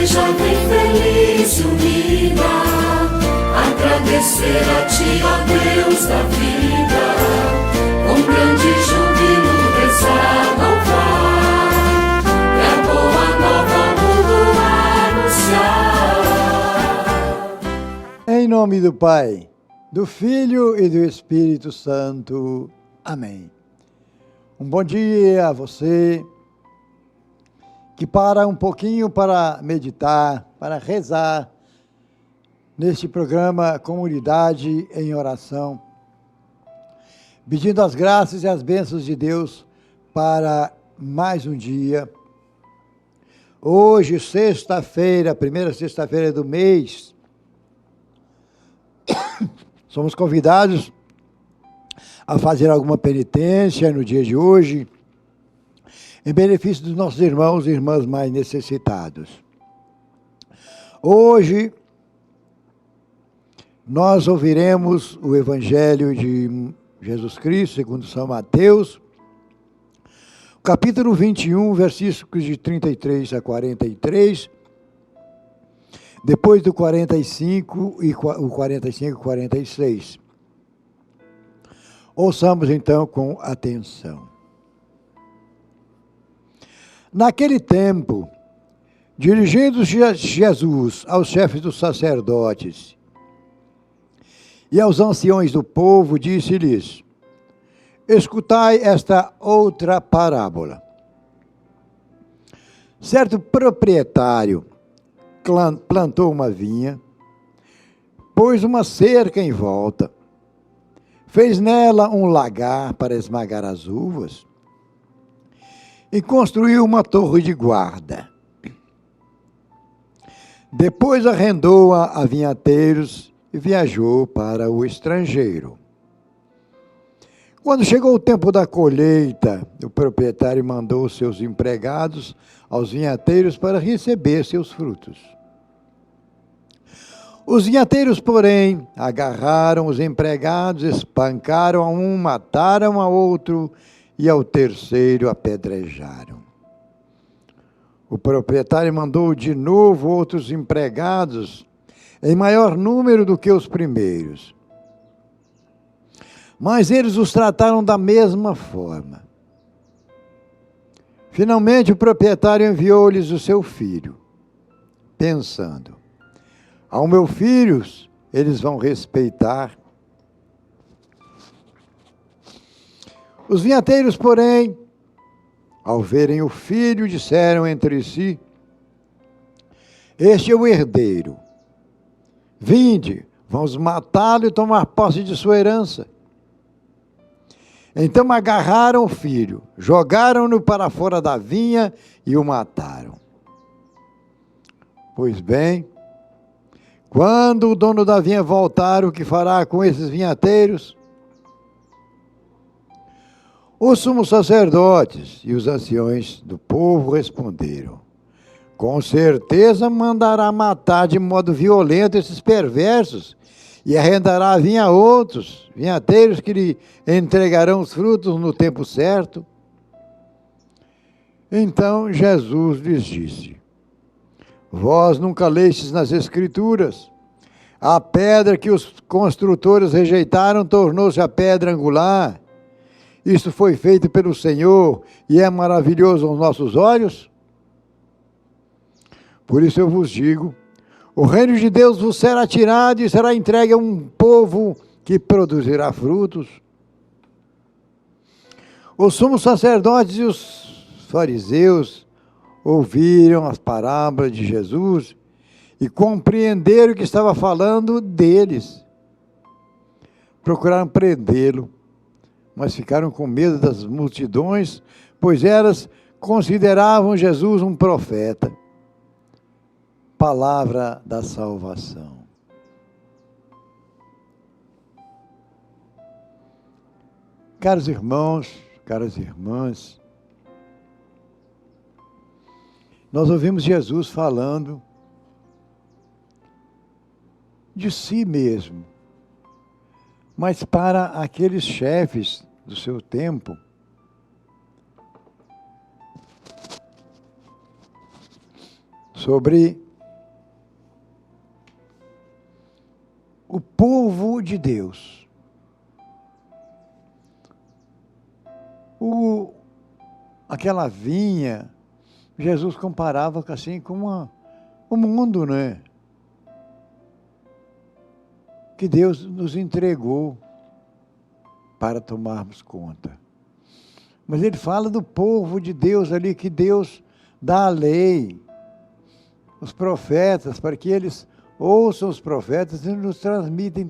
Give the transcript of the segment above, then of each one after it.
igreja bem feliz e unida, agradecer a Ti, ó Deus da vida, com grande júbilo rezar, louvar, e a boa nova ao mundo anunciar. Em nome do Pai, do Filho e do Espírito Santo. Amém. Um bom dia a você que para um pouquinho para meditar, para rezar neste programa Comunidade em Oração, pedindo as graças e as bênçãos de Deus para mais um dia. Hoje, sexta-feira, primeira sexta-feira do mês, somos convidados a fazer alguma penitência no dia de hoje, em benefício dos nossos irmãos e irmãs mais necessitados. Hoje, nós ouviremos o Evangelho de Jesus Cristo, segundo São Mateus, capítulo 21, versículos de 33 a 43, depois do 45 e o 45 e 46. Ouçamos então com atenção. Naquele tempo, dirigindo-se Jesus aos chefes dos sacerdotes e aos anciões do povo, disse-lhes: escutai esta outra parábola. Certo proprietário plantou uma vinha, pôs uma cerca em volta, fez nela um lagar para esmagar as uvas e construiu uma torre de guarda. Depois arrendou-a a vinhateiros e viajou para o estrangeiro. Quando chegou o tempo da colheita, o proprietário mandou seus empregados aos vinhateiros para receber seus frutos. Os vinhateiros, porém, agarraram os empregados, espancaram a um, mataram a outro e ao terceiro apedrejaram. O proprietário mandou de novo outros empregados, em maior número do que os primeiros. Mas eles os trataram da mesma forma. Finalmente, o proprietário enviou-lhes o seu filho, pensando: ao meu filho eles vão respeitar. Os vinhateiros, porém, ao verem o filho, disseram entre si: este é o herdeiro. Vinde, vamos matá-lo e tomar posse de sua herança. Então agarraram o filho, jogaram-no para fora da vinha e o mataram. Pois bem, quando o dono da vinha voltar, o que fará com esses vinhateiros? Os sumos sacerdotes e os anciões do povo responderam: com certeza mandará matar de modo violento esses perversos e arrendará a vinha a outros vinhateiros que lhe entregarão os frutos no tempo certo. Então Jesus lhes disse: vós nunca lestes nas Escrituras: a pedra que os construtores rejeitaram tornou-se a pedra angular. Isto foi feito pelo Senhor e é maravilhoso aos nossos olhos? Por isso eu vos digo: o reino de Deus vos será tirado e será entregue a um povo que produzirá frutos. Os sumos sacerdotes e os fariseus ouviram as parábolas de Jesus e compreenderam que estava falando deles. Procuraram prendê-lo, mas ficaram com medo das multidões, pois elas consideravam Jesus um profeta. Palavra da salvação. Caros irmãos, caras irmãs, nós ouvimos Jesus falando de si mesmo, mas para aqueles chefes do seu tempo, sobre de Deus. Aquela vinha, Jesus comparava assim com o mundo, né? Que Deus nos entregou para tomarmos conta. Mas ele fala do povo de Deus ali, que Deus dá a lei, os profetas, para que eles ouçam os profetas e nos transmitam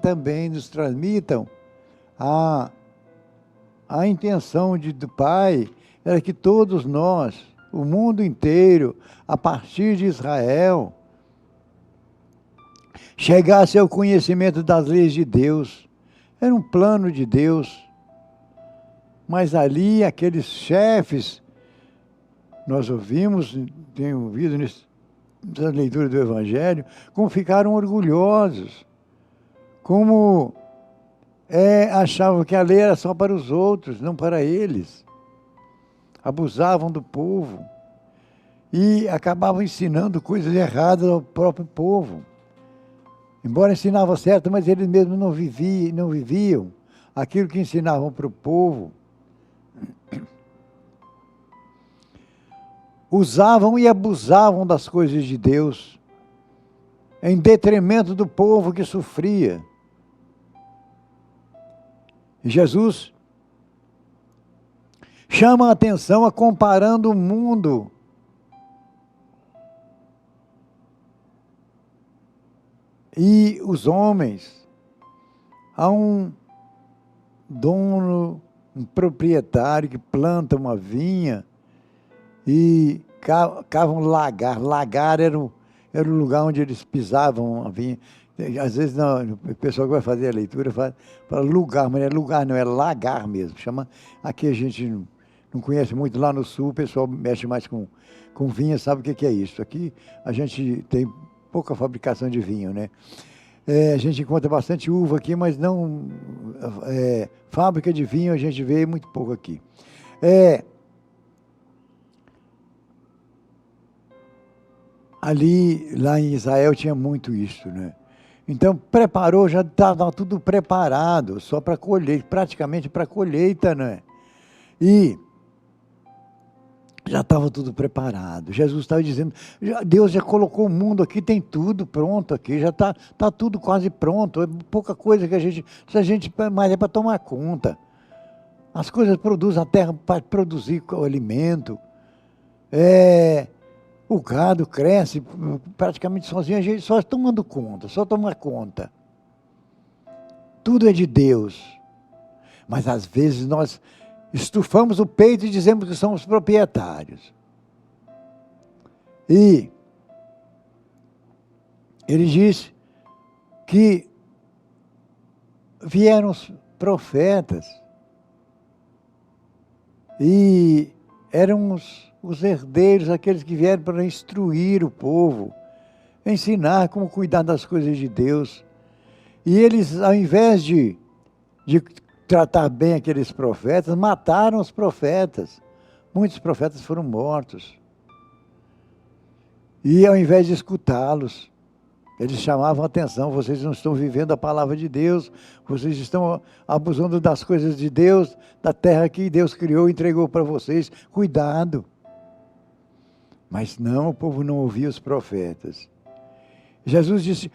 a intenção do Pai, era que todos nós, o mundo inteiro, a partir de Israel, chegasse ao conhecimento das leis de Deus. Era um plano de Deus. Mas ali, aqueles chefes, nós ouvimos, tenho ouvido nessa leitura do Evangelho, como ficaram orgulhosos, como achavam que a lei era só para os outros, não para eles. Abusavam do povo e acabavam ensinando coisas erradas ao próprio povo. Embora ensinavam certo, mas eles mesmos não viviam aquilo que ensinavam para o povo. Usavam e abusavam das coisas de Deus, em detrimento do povo que sofria. E Jesus chama a atenção comparando o mundo e os homens a um dono, um proprietário que planta uma vinha e cava um lagar. Lagar era o lugar onde eles pisavam a vinha. Às vezes não, o pessoal que vai fazer a leitura fala lugar, mas não é lugar não, é lagar mesmo. Chama, aqui a gente não conhece muito, lá no sul o pessoal mexe mais com vinha, sabe o que é isso. Aqui a gente tem pouca fabricação de vinho, né? A gente encontra bastante uva aqui, mas não fábrica de vinho a gente vê muito pouco aqui. Lá em Israel tinha muito isso, né? Então preparou, já estava tudo preparado, só para colheita, praticamente para colheita, né? E já estava tudo preparado. Jesus estava dizendo, Deus já colocou o mundo aqui, tem tudo pronto aqui, já está tudo quase pronto, é pouca coisa que mas é para tomar conta. As coisas produzem, a terra para produzir o alimento, o gado cresce praticamente sozinho, a gente só tomando conta, só tomar conta. Tudo é de Deus. Mas às vezes nós estufamos o peito e dizemos que somos proprietários. E ele disse que vieram os profetas e eram os herdeiros, aqueles que vieram para instruir o povo, ensinar como cuidar das coisas de Deus. E eles, ao invés de tratar bem aqueles profetas, mataram os profetas. Muitos profetas foram mortos. E ao invés de escutá-los, eles chamavam a atenção, vocês não estão vivendo a palavra de Deus, vocês estão abusando das coisas de Deus, da terra que Deus criou e entregou para vocês, cuidado. Mas não, o povo não ouvia os profetas. Jesus disse,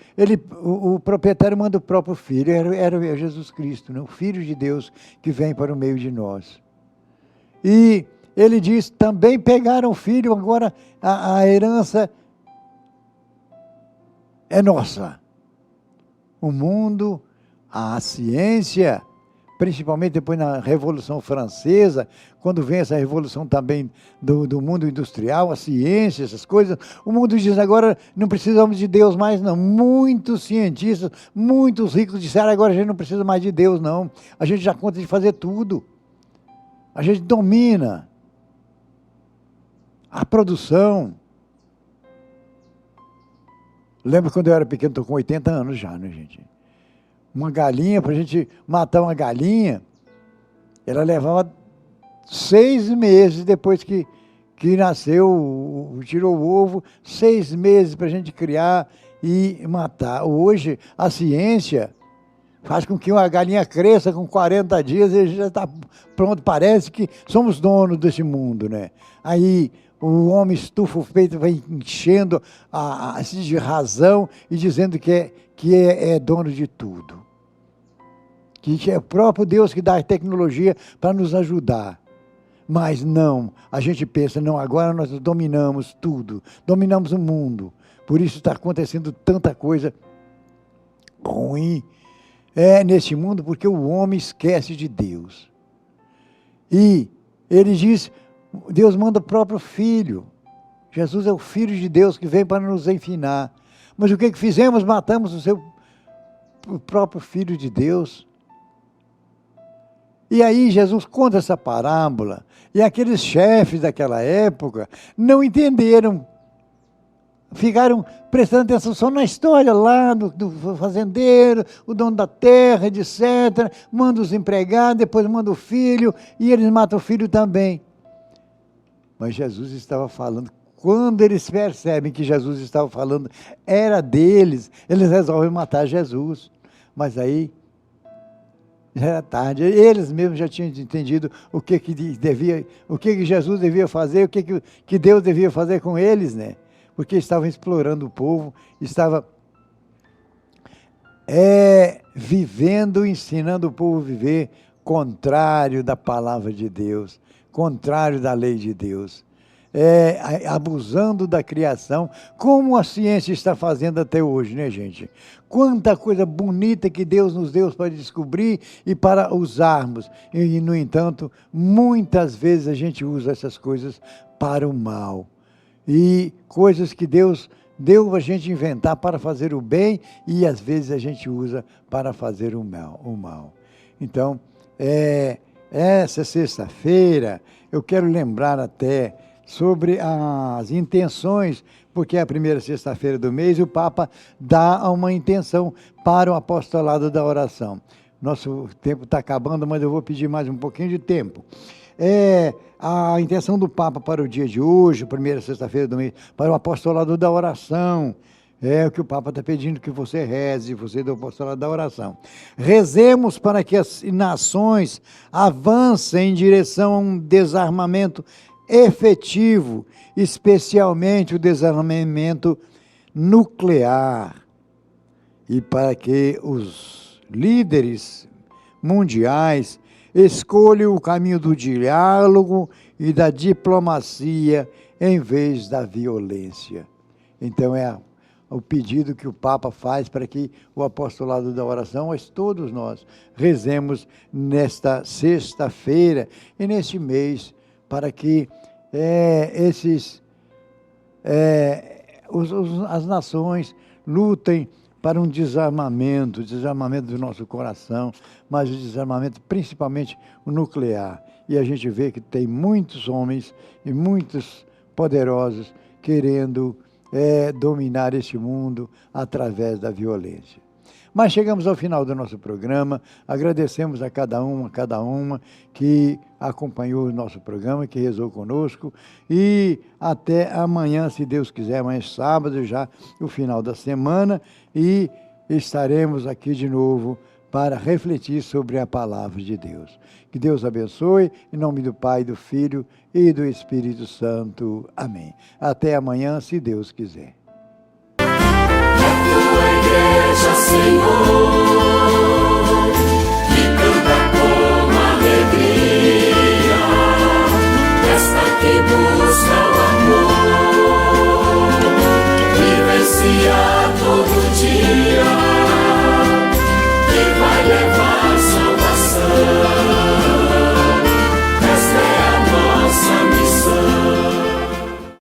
o proprietário manda o próprio filho, era Jesus Cristo, né? O Filho de Deus que vem para o meio de nós. E ele diz, também pegaram o filho, agora a herança é nossa. O mundo, a ciência, principalmente depois na Revolução Francesa, quando vem essa revolução também do mundo industrial, a ciência, essas coisas, o mundo diz agora não precisamos de Deus mais não. Muitos cientistas, muitos ricos disseram agora a gente não precisa mais de Deus não. A gente já conta de fazer tudo. A gente domina a produção. Lembro quando eu era pequeno, estou com 80 anos já, né, gente? Uma galinha, para a gente matar uma galinha, ela levava 6 meses depois que nasceu, tirou o ovo, 6 meses para a gente criar e matar. Hoje, a ciência faz com que uma galinha cresça com 40 dias e já está pronto. Parece que somos donos desse mundo, né? Aí o homem estufa o peito, vai enchendo de razão e dizendo que é dono de tudo. Que é o próprio Deus que dá a tecnologia para nos ajudar. Mas não, a gente pensa, não, agora nós dominamos tudo, dominamos o mundo. Por isso está acontecendo tanta coisa ruim nesse mundo, porque o homem esquece de Deus. E ele diz, Deus manda o próprio Filho. Jesus é o Filho de Deus que vem para nos ensinar. Mas o que fizemos? Matamos o próprio Filho de Deus. E aí Jesus conta essa parábola, e aqueles chefes daquela época não entenderam, ficaram prestando atenção só na história lá do fazendeiro, o dono da terra, etc. Manda os empregados, depois manda o filho, e eles matam o filho também. Mas Jesus estava falando, quando eles percebem que Jesus estava falando, era deles, eles resolvem matar Jesus. Mas aí já era tarde, eles mesmos já tinham entendido o que Jesus devia fazer, o que Deus devia fazer com eles, né? Porque estavam explorando o povo, estavam vivendo, ensinando o povo a viver contrário da palavra de Deus, contrário da lei de Deus, abusando da criação, como a ciência está fazendo até hoje, né, gente? Quanta coisa bonita que Deus nos deu para descobrir e para usarmos. E, no entanto, muitas vezes a gente usa essas coisas para o mal. E coisas que Deus deu a gente inventar para fazer o bem, e às vezes a gente usa para fazer o mal. Então, essa sexta-feira, eu quero lembrar até sobre as intenções, porque é a primeira sexta-feira do mês, e o Papa dá uma intenção para o apostolado da oração. Nosso tempo está acabando, mas eu vou pedir mais um pouquinho de tempo. A intenção do Papa para o dia de hoje, primeira sexta-feira do mês, para o apostolado da oração. É o que o Papa está pedindo, que você reze, você do apostolado da oração. Rezemos para que as nações avancem em direção a um desarmamento efetivo, especialmente o desarmamento nuclear, e para que os líderes mundiais escolham o caminho do diálogo e da diplomacia em vez da violência. Então é o pedido que o Papa faz para que o apostolado da oração, mas todos nós rezemos nesta sexta-feira e neste mês, para que as nações lutem para um desarmamento do nosso coração, mas o desarmamento principalmente o nuclear. E a gente vê que tem muitos homens e muitos poderosos querendo dominar este mundo através da violência. Mas chegamos ao final do nosso programa, agradecemos a cada uma que acompanhou o nosso programa, que rezou conosco, e até amanhã, se Deus quiser, amanhã sábado, já o final da semana, e estaremos aqui de novo para refletir sobre a palavra de Deus. Que Deus abençoe, em nome do Pai, do Filho e do Espírito Santo. Amém. Até amanhã, se Deus quiser. Igreja, Senhor.